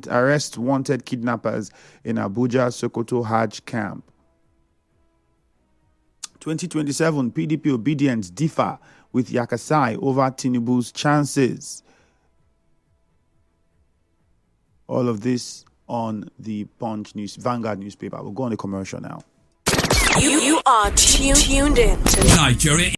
Arrest wanted kidnappers in Abuja Sokoto Hajj camp. 2027 PDP obedience differ with Yakasai over Tinubu's chances. All of this on the Vanguard newspaper. We'll go on the commercial now. You are tuned in to Nigeria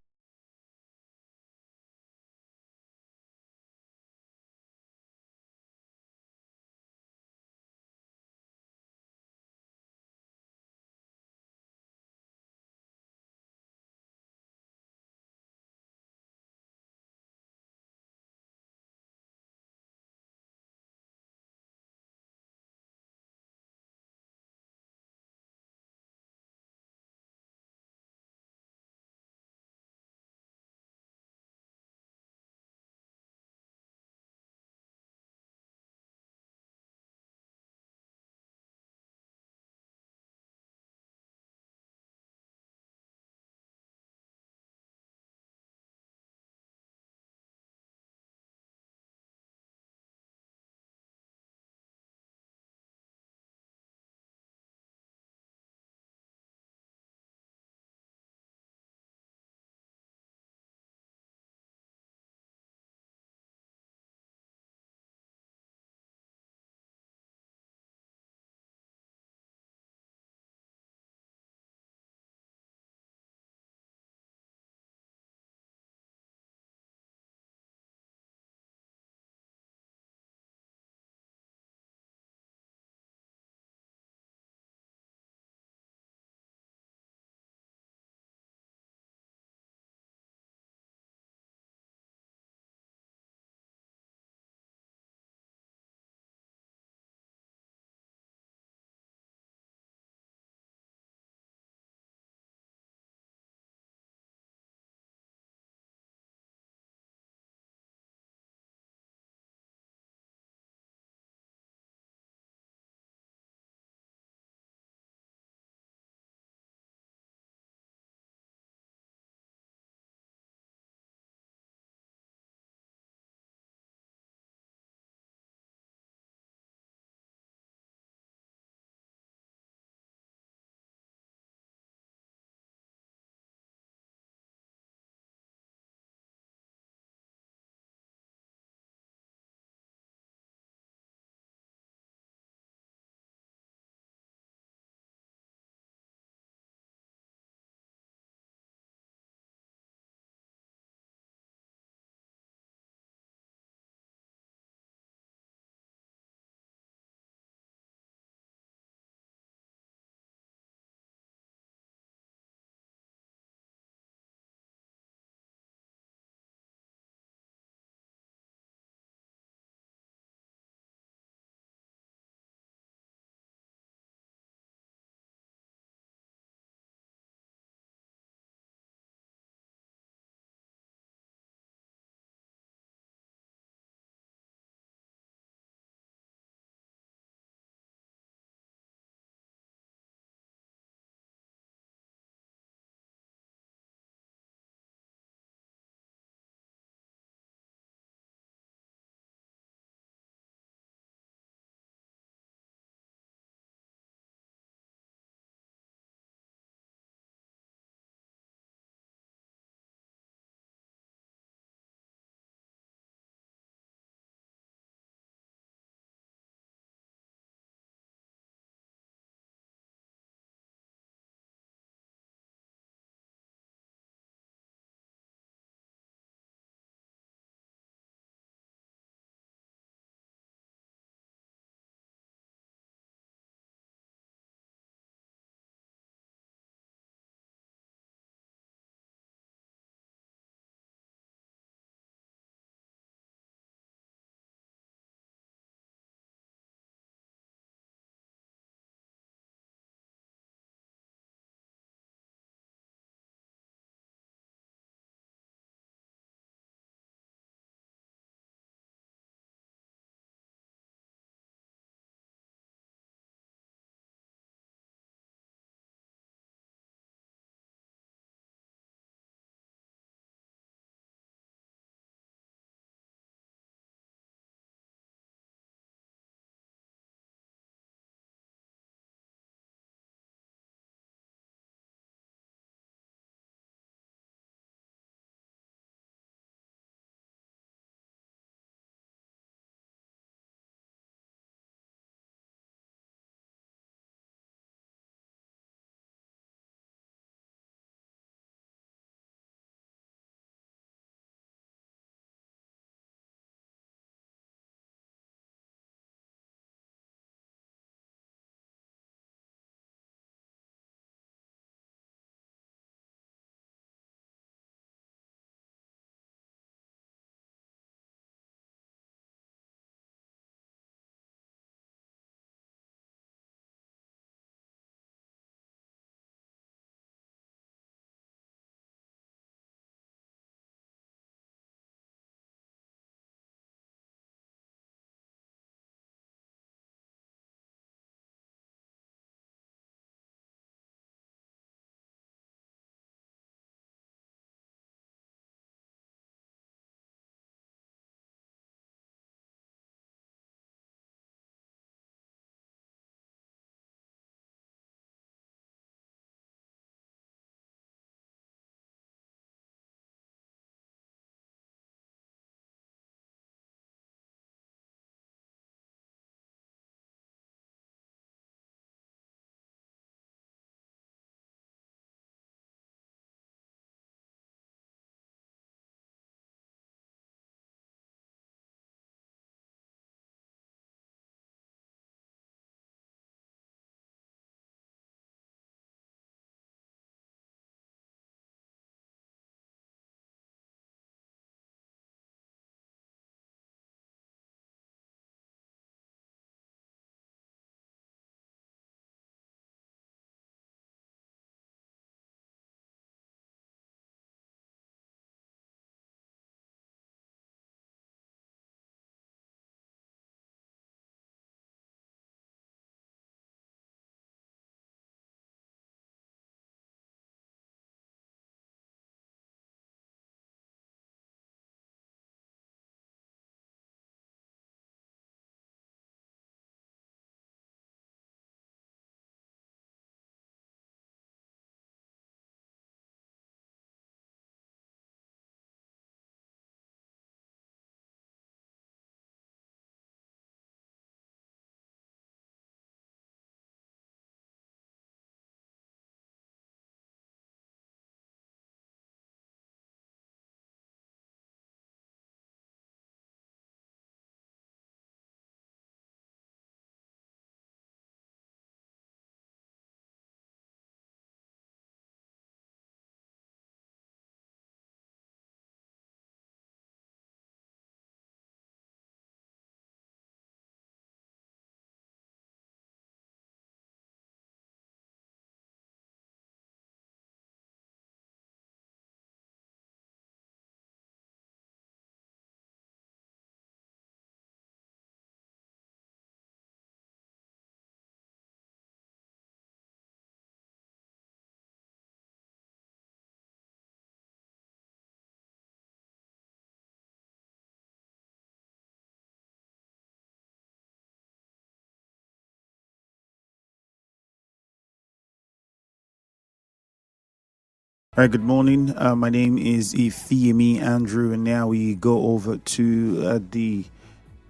All right, good morning. My name is Ifeemi Andrew, and now we go over to the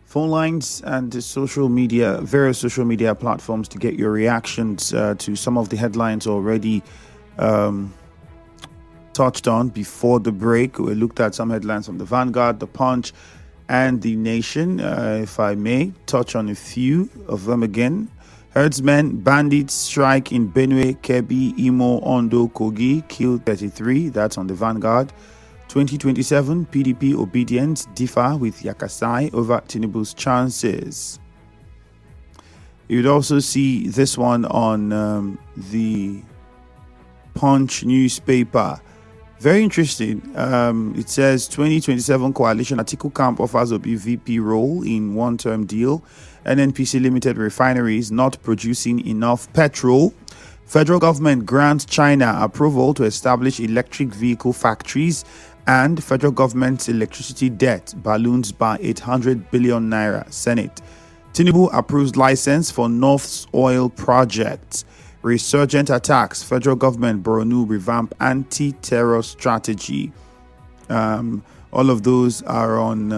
phone lines and the various social media platforms to get your reactions to some of the headlines already touched on before the break. We looked at some headlines from the Vanguard, the Punch, and the Nation. If I may touch on a few of them again. Herdsmen, bandits strike in Benue, Kebbi, Imo, Ondo, Kogi, killed 33. That's on the Vanguard. 2027, PDP obedience differ with Yakasai over Tinubu's chances. You'd also see this one on the Punch newspaper. Very interesting. It says 2027 coalition Atiku camp offers Obi VP role in one-term deal. NNPC Limited refineries not producing enough petrol. Federal government grants China approval to establish electric vehicle factories. And federal government's electricity debt balloons by 800 billion naira. Senate. Tinubu approves license for North's oil project. Resurgent attacks. Federal government Borno revamp anti-terror strategy. All of those are on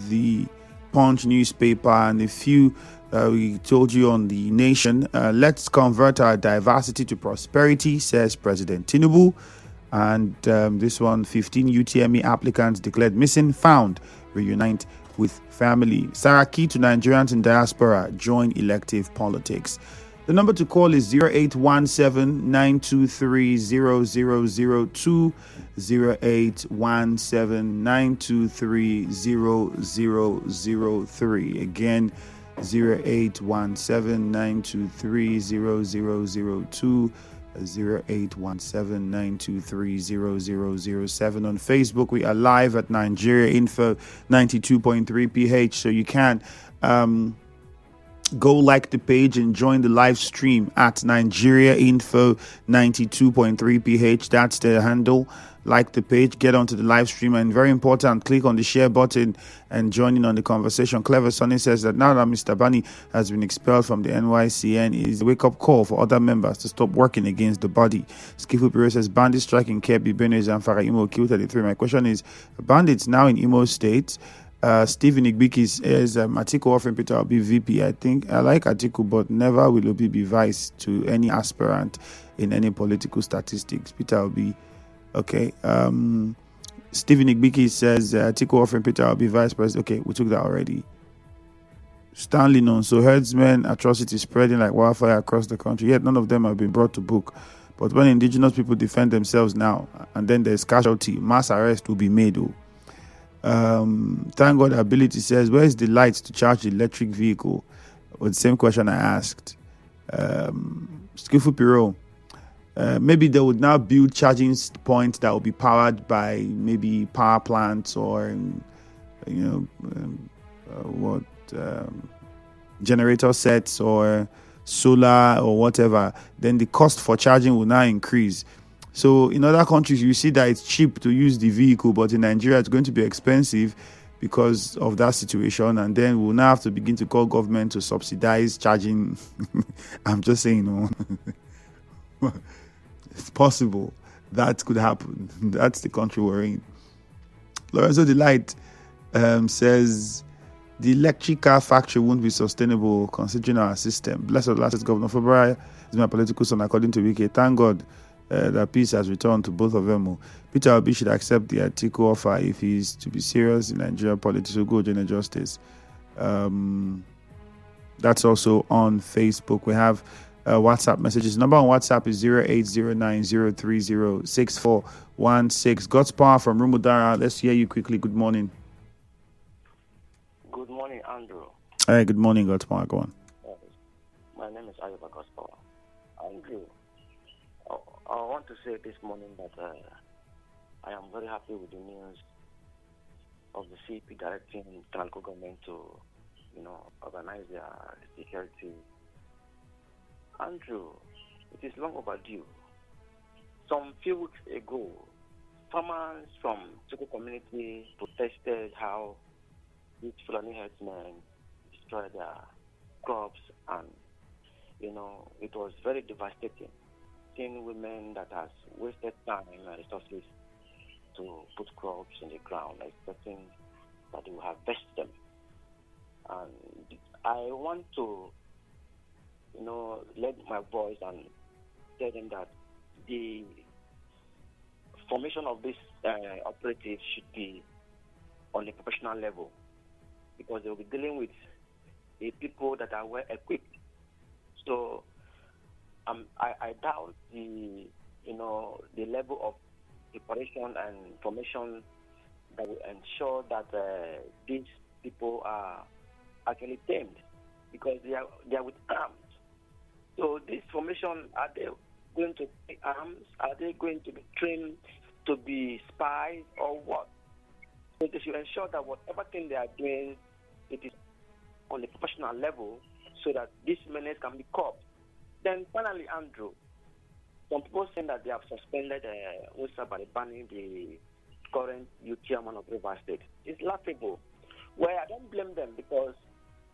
the Punch newspaper, and a few we told you on the Nation. Let's convert our diversity to prosperity, says President Tinubu. And this one, 15 UTME applicants declared missing, found, reunite with family. Saraki to Nigerians in diaspora, join elective politics. The number to call is 0817-923-0002, 0817-923-0003. Again, 0817-923-0002, 0817-923-0007. On Facebook, we are live at Nigeria Info 92.3 PH, so you can go like the page and join the live stream at Nigeria Info 92.3 PH. That's the handle. Like the page, get onto the live stream, and very important, click on the share button and join in on the conversation. Clever Sonny says that now that Mr. Bani has been expelled from the NYCN, it is a wake-up call for other members to stop working against the body. Skifu Piro says bandits striking Kebbi, Benue, Zamfara, Imo, killed 33. My question is, bandits now in Imo State. Stephen Igbiki says Atiku offering Peter Obi VP. I think I like Atiku, but never will Obi be vice to any aspirant in any political statistics. Peter Obi, okay. Stephen Igbiki says Atiku offering Peter Obi vice president. Okay, we took that already. Stanley known. So herdsmen atrocity spreading like wildfire across the country. Yet none of them have been brought to book. But when indigenous people defend themselves now, and then there's casualty, mass arrest will be made. Thank God Ability says, where is the light to charge the electric vehicle? Well, the same question I asked. Skillful Piro, maybe they would now build charging points that will be powered by maybe power plants or generator sets or solar or whatever. Then the cost for charging will now increase. So in other countries, you see that it's cheap to use the vehicle, but in Nigeria, it's going to be expensive because of that situation. And then we'll now have to begin to call government to subsidize charging. I'm just saying, it's possible. That could happen. That's the country we're in. Lorenzo Delight says, the electric car factory won't be sustainable considering our system. Blessed last Governor February is my political son, according to Wiki. Thank God. That peace has returned to both of them. Peter Obi should accept the Atiku offer if he's to be serious in Nigerian politics. So go general justice. That's also on Facebook. We have WhatsApp messages. Number on WhatsApp is 0809-030-6416. God's power from Rumudara. Let's hear you quickly. Good morning. Good morning, Andrew. Hey, good morning, God's power. Go on. My name is Ayuba God's power. Andrew, I want to say this morning that I am very happy with the news of the CP directing Tranco government to, organize their security. Andrew, it is long overdue. Some few weeks ago, farmers from Choko community protested how these Fulani herdsmen destroyed their crops, and it was very devastating. expecting women that has wasted time and resources to put crops in the ground, expecting that they will harvest them. And I want to, let my voice and tell them that the formation of this operative should be on a professional level, because they will be dealing with the people that are well equipped. So I doubt the level of preparation and formation that will ensure that these people are actually tamed, because they are with arms. So this formation, are they going to take arms? Are they going to be trained to be spies or what? So they should ensure that whatever thing they are doing, it is on a professional level, so that these menace can be caught. Then finally, Andrew, some people saying that they have suspended Musa Baribani, the current youth chairman of Rivers State. It's laughable. Well, I don't blame them, because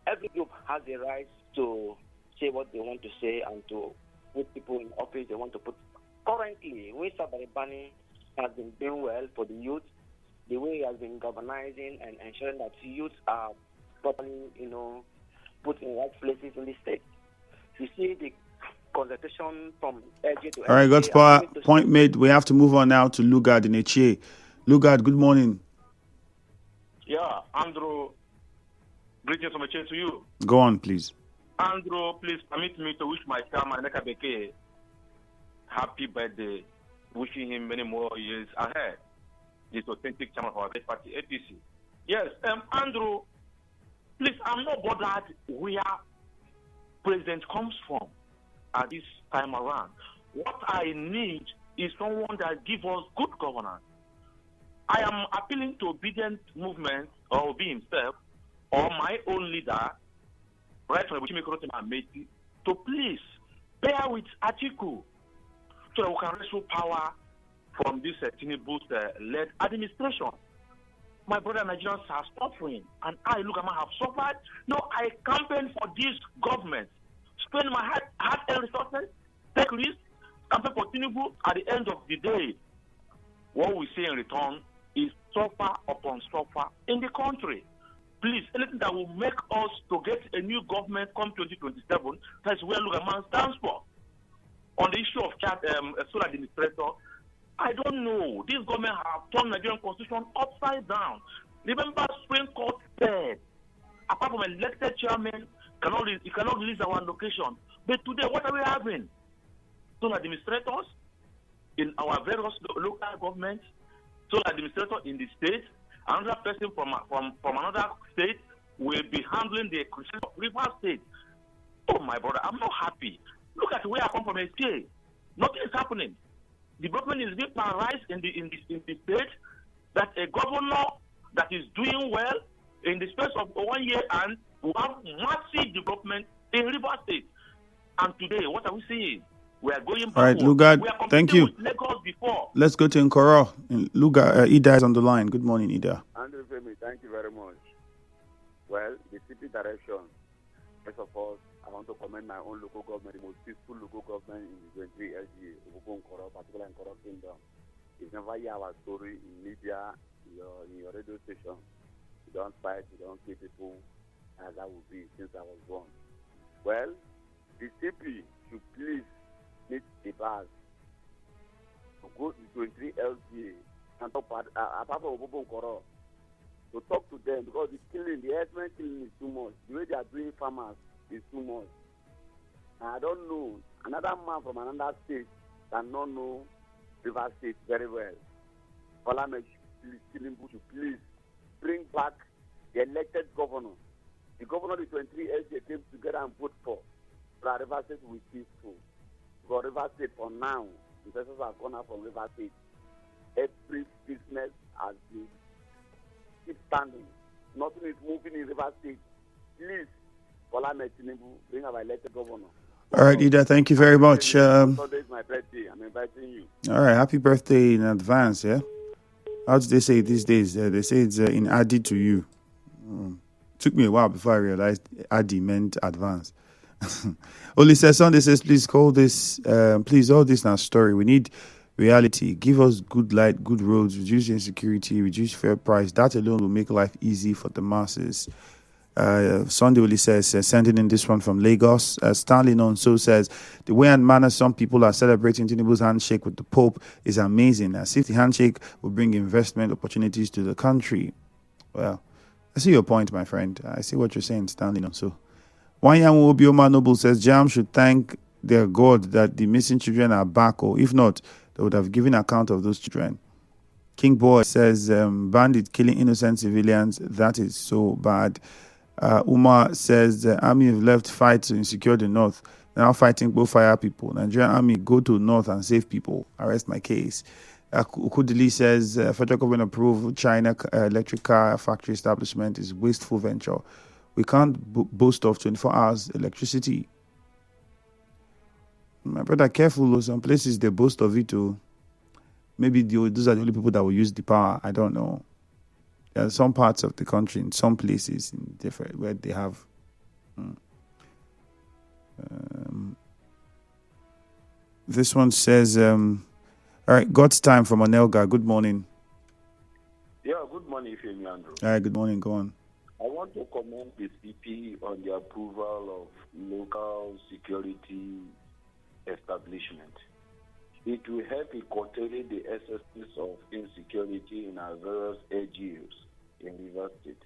every group has the right to say what they want to say and to put people in office they want to put. Currently, Musa Baribani has been doing well for the youth, the way he has been galvanizing and ensuring that youth are properly, put in right places in the state. You see the consultation from LG to LG. All right, God's power. Point made. We have to move on now to Lugard in Echie. Lugard, good morning. Yeah, Andrew, greetings from Echie to you. Go on, please. Andrew, please permit me to wish my chairman, Neka Beke, happy birthday, wishing him many more years ahead. This authentic chairman of our best party, APC. Yes, Andrew, please, I'm not bothered where President comes from at this time around. What I need is someone that gives us good governance. I am appealing to obedient movement, or Obi himself, or my own leader, right from Meti, to please bear with Atiku, so that we can wrestle power from this Tinubu-led administration. My brother Nigerians are suffering, and I have suffered. No, I campaign for this government, spend my hard-earned resources, take risks, campaign for Tinubu. At the end of the day, what we see in return is suffer upon suffer in the country. Please, anything that will make us to get a new government come 2027, that's where Lugaman stands for. On the issue of sole administrator, I don't know. This government have turned Nigerian constitution upside down. Remember, Supreme Court said, apart from elected chairman, you cannot release our location. But today, what are we having? Sole administrators in our various local governments, sole administrator in the state, another person from another state will be handling the question of Rivers State. Oh, my brother, I'm not happy. Look at where I come from, SK. Nothing is happening. Development is being paralyzed in the state. That a governor that is doing well in the space of 1 year and will have massive development in Rivers State. And today, what are we seeing? We are going backward. All right, Lugard, thank you. Lagos before. Let's go to Nkoro. Lugard, Ida is on the line. Good morning, Ida. Andrew Femi, thank you very much. Well, the city direction, first of all, I want to commend my own local government, the most peaceful local government in the 23 LGA, Nkoro, particularly in Nkoro Kingdom. It's never hear our story in media, in your radio station. You don't fight, you don't kill people, as that would be since I was born. Well, the CP should please meet the bars to go to 23 LGA and talk apart from Nkoro, to talk to them, because the herdsmen killing is too much. The way they are doing farmers is too much. And I don't know, another man from another state cannot know Rivers State very well. Parliament should please bring back the elected governor. The governor of the 23 LGA came together and vote for that Rivers State will be peaceful. Because Rivers State for now, the persons have gone out from Rivers State. Every business has been keep standing. Nothing is moving in Rivers State. Please, Parliament bring our elected governor. All right, Ida, thank you very much. Sunday is my birthday. I'm inviting you. All right, happy birthday in advance, yeah? How do they say it these days? They say it's in Adi to you. Took me a while before I realized Adi meant advance. Only says Sunday says, please call this, please, all this now story. We need reality. Give us good light, good roads, reduce insecurity, reduce fair price. That alone will make life easy for the masses. Sunday Oli says, sending in this one from Lagos. Stanley Nonso says, the way and manner some people are celebrating Tinubu's handshake with the Pope is amazing, as if the handshake will bring investment opportunities to the country. Well, I see your point, my friend. I see what you're saying, Stanley Nonso. Wanyamu Obioma Noble says, JAM should thank their God that the missing children are back, or if not, they would have given account of those children. King Boy says, bandit killing innocent civilians, that is so bad. Umar says the army have left fight to insecure the north. Now fighting both fire people. Nigerian army go to north and save people. Arrest my case. Ukudili says federal government approved China electric car factory establishment is wasteful venture. We can't boast of 24 hours electricity. My brother, careful though. Some places they boast of it too. Maybe those are the only people that will use the power. I don't know. There are some parts of the country, in some places, in different where they have. This one says, all right, God's time from Onelga. Good morning. Yeah, good morning, Ifemi Andrew. All right, good morning. Go on. I want to commend the CP on the approval of local security establishment. It will help in curtailing the excesses of insecurity in our various LGUs in Rivers State.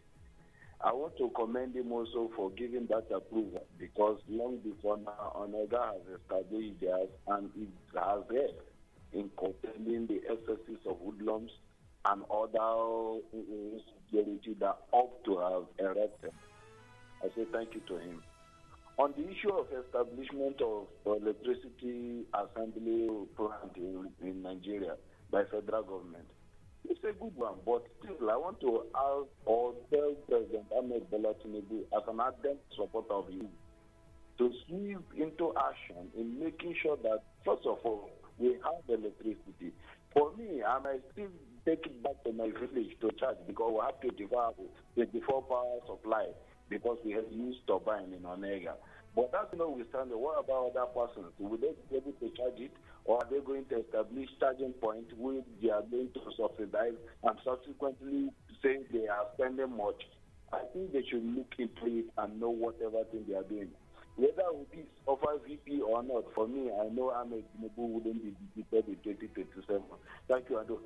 I want to commend him also for giving that approval, because long before now, Onega has established theirs and it has helped in curtailing the excesses of hoodlums and other insecurity that ought to have erected. I say thank you to him. On the issue of establishment of electricity assembly plant in Nigeria by federal government, it's a good one, but still I want to ask or tell President Ahmed Bola Tinubu as an ardent supporter of you to sweep into action in making sure that, first of all, we have electricity. For me, I might still take it back to my village to charge, because we have 24 power supply, because we have used turbine in Onega. But that's notwithstanding, what about other persons? Will they be able to charge it, or are they going to establish charging points where they are going to subsidize and subsequently say they are spending much? I think they should look into it and know whatever thing they are doing. Whether it is offer VP or not, for me, I know Ahmed Tinubu wouldn't be defeated in 2027. Thank you, Ado.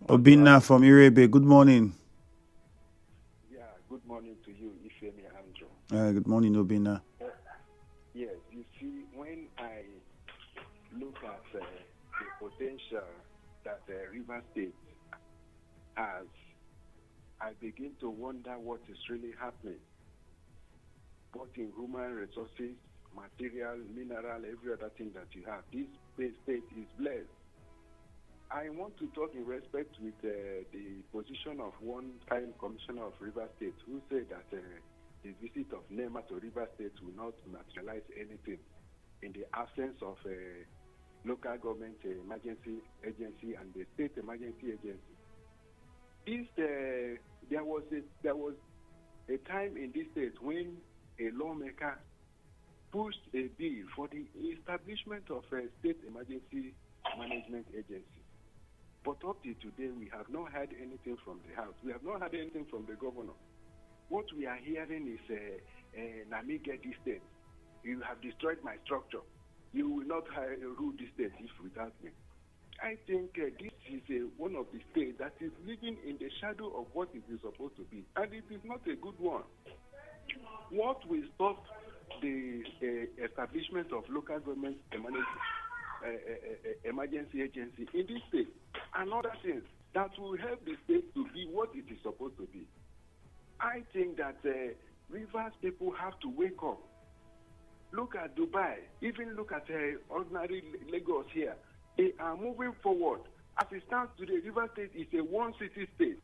Obina from Irebe, good morning. Yeah, good morning to you, Ifemi Andrew. Good morning, Obina. Yes, you see, when I look at the potential that Rivers State has, I begin to wonder what is really happening, both in human resources, material, mineral, every other thing that you have. This state is blessed. I want to talk in respect with the position of one-time commissioner of Rivers State, who said that the visit of NEMA to Rivers State will not materialize anything in the absence of a local government emergency agency and the state emergency agency. There was a time in this state when a lawmaker pushed a bill for the establishment of a state emergency management agency. But up to today, we have not heard anything from the House. We have not heard anything from the governor. What we are hearing is, Nami get this state. You have destroyed my structure. You will not rule this state if without me. I think this is one of the states that is living in the shadow of what it is supposed to be. And it is not a good one. What will stop the establishment of local government emergency agency in this state and other things that will help the state to be what it is supposed to be? I think that Rivers people have to wake up. Look at Dubai. Even look at ordinary Lagos here. They are moving forward. As it stands today, Rivers State is a one-city state.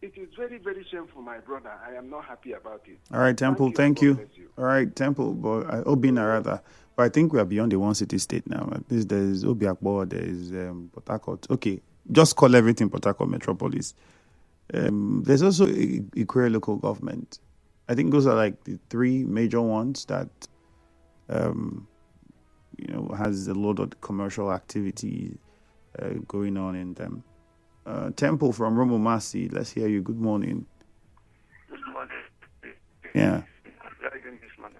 It is very, very shameful, my brother. I am not happy about it. All right, Temple, thank you. All right, Temple, but Obina rather. But I think we are beyond the one-city state now. There is Obiakbo, there is Port Harcourt. Okay, just call everything Port Harcourt Metropolis. There's also Ikure local government. I think those are like the three major ones that has a lot of commercial activity going on in them. Temple from Romo Masi, let's hear you. Good morning. Good morning. Yeah. How are you doing this morning?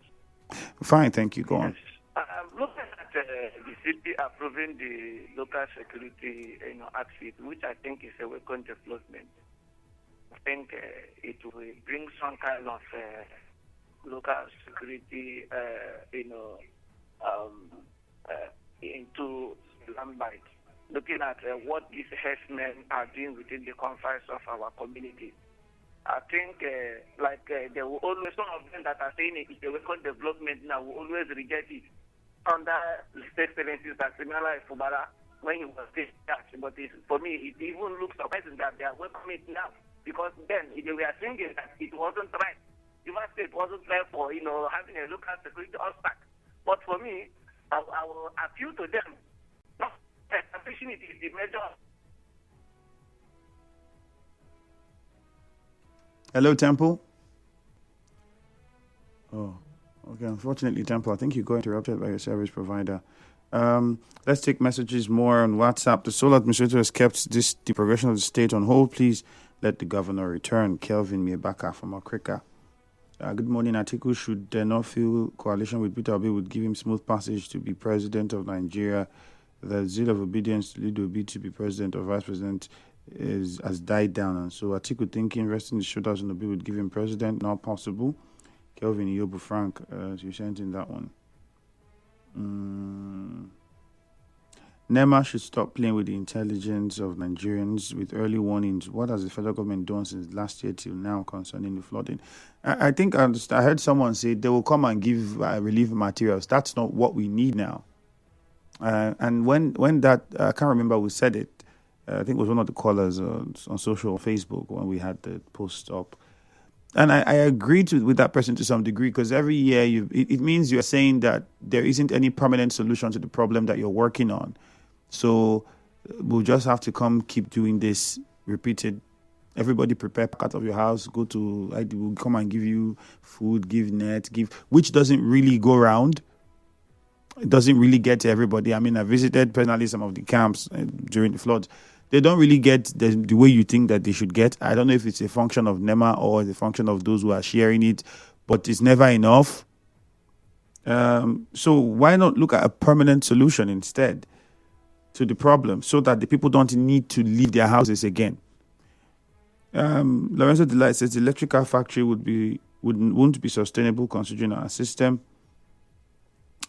Fine, thank you. Go on. I'm looking at the city approving the local security outfit, which I think is a welcome development. I think it will bring some kind of local security, into limelight. Looking at what these herdsmen are doing within the confines of our community. I think, they will always, some of them that are saying it's a welcome development now, will always reject it under His Excellency Similar Fubara when he was saying that. But for me, it even looks surprising that they are welcoming it now, because then they were thinking that it wasn't right. River State wasn't right for, having a local security aspect. But for me, I will appeal to them. No, establishing it is the major. Hello, Temple. Oh, okay. Unfortunately, Temple, I think you got interrupted by your service provider. Let's take messages more on WhatsApp. The sole administrator has kept the progression of the state on hold. Please let the governor return. Kelvin Miebaka from Okrika. Good morning. Atiku should not feel coalition with Peter Obi would give him smooth passage to be president of Nigeria. The zeal of obedience to lead Obi to be president or vice president has died down, and so Atiku thinking resting his shoulders on Obi would give him president, not possible. Kelvin Yobu Frank, you sent in that one. NEMA should stop playing with the intelligence of Nigerians with early warnings. What has the federal government done since last year till now concerning the flooding? I think I heard someone say they will come and give relief materials. That's not what we need now. And when that, I can't remember who said it. I think it was one of the callers on social Facebook when we had the post up. And I agreed with that person to some degree, because every year it means you're saying that there isn't any permanent solution to the problem that you're working on. So we'll just have to keep doing this repeated. Everybody prepare out of your house, we'll come and give you food, give net, which doesn't really go around. It doesn't really get to everybody. I mean, I visited personally some of the camps during the floods. They don't really get the way you think that they should get. I don't know if it's a function of NEMA or the function of those who are sharing it, but it's never enough. So why not look at a permanent solution instead to the problem, so that the people don't need to leave their houses again? Lorenzo Delight says the electric car factory wouldn't be sustainable considering our system.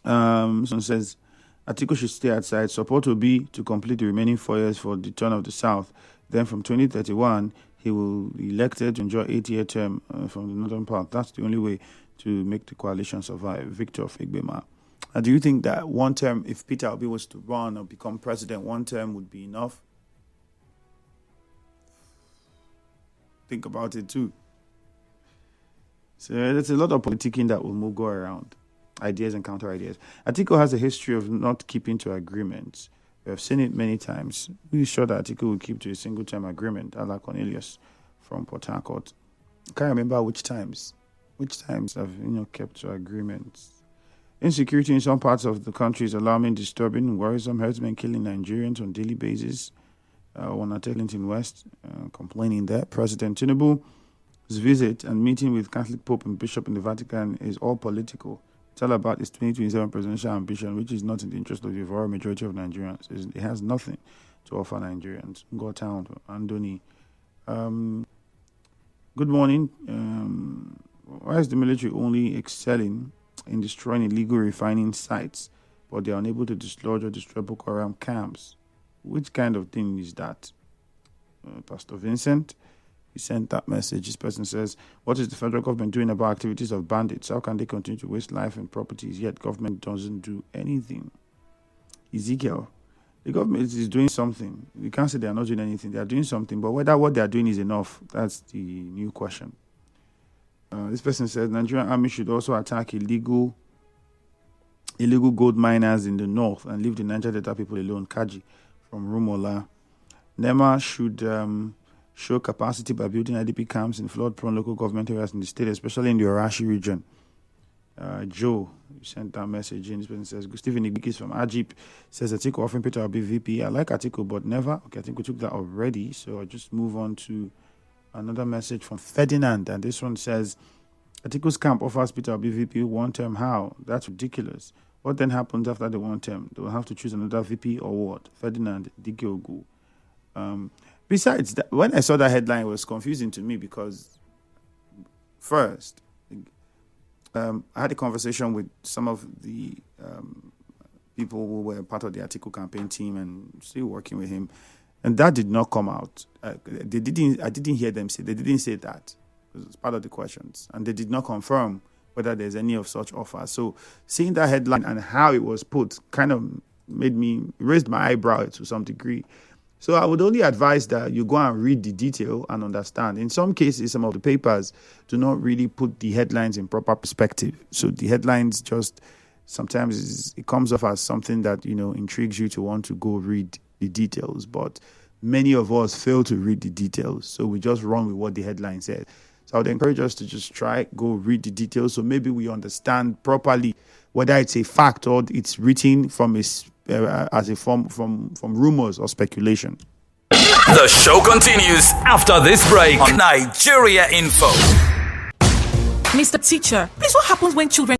Someone says Atiku should stay outside. Support will be to complete the remaining 4 years for the turn of the South. Then from 2031, he will be elected to enjoy 8-year term from the northern part. That's the only way to make the coalition survive. Victor Figbema. Do you think that one term, if Peter Obi was to run or become president, one term would be enough? Think about it too. So there's a lot of politicking that will go around. Ideas and counter ideas. Atiku has a history of not keeping to agreements. We have seen it many times. We're sure that Atiku will keep to a single-term agreement, a la Cornelius from Port Harcourt. I can't remember which times have kept to agreements. Insecurity in some parts of the country is alarming, disturbing, worrisome. Herdsmen killing Nigerians on a daily basis. One at Ellington West complaining that President Tinubu's visit and meeting with Catholic Pope and Bishop in the Vatican is all political. It's all about his 2027 presidential ambition, which is not in the interest of the overall majority of Nigerians. It has nothing to offer Nigerians. Go town, Andoni. Good morning. Why is the military only excelling in destroying illegal refining sites, but they are unable to dislodge or destroy Boko Haram camps? Which kind of thing is that? Pastor Vincent, he sent that message. This person says, what is the federal government doing about activities of bandits? How can they continue to waste life and properties, yet government doesn't do anything? Ezekiel, the government is doing something. You can't say they are not doing anything. They are doing something, but whether what they are doing is enough, that's the new question. This person says, Nigerian army should also attack illegal gold miners in the north and leave the Niger Delta people alone. Kaji from Rumola. NEMA should show capacity by building IDP camps in flood-prone local government areas in the state, especially in the Orashi region. Joe sent that message in. This person says, Stephen Igbikis from Ajip says, Atiku offering Peter Obi VP. I like Atiku, but never. Okay, I think we took that already. So I'll just move on to another message from Ferdinand. And this one says, Atiku's camp offers Peter Obi VP one term. How? That's ridiculous. What then happens after the one term? They will have to choose another VP or what? Ferdinand Dikiogu. Besides that, when I saw that headline, it was confusing to me because first, I had a conversation with some of the people who were part of the Atiku campaign team and still working with him, and that did not come out. I didn't hear them say. They didn't say that because it's part of the questions, and they did not confirm whether there's any of such offers. So seeing that headline and how it was put kind of raised my eyebrow to some degree. So I would only advise that you go and read the detail and understand. In some cases, some of the papers do not really put the headlines in proper perspective. So the headlines just sometimes it comes off as something that, intrigues you to want to go read the details. But many of us fail to read the details. So we just run with what the headline says. So I would encourage us to just go read the details. So maybe we understand properly whether it's a fact or it's written from as a form from rumors or speculation. The show continues after this break on Nigeria Info. Mr. Teacher, please, what happens when children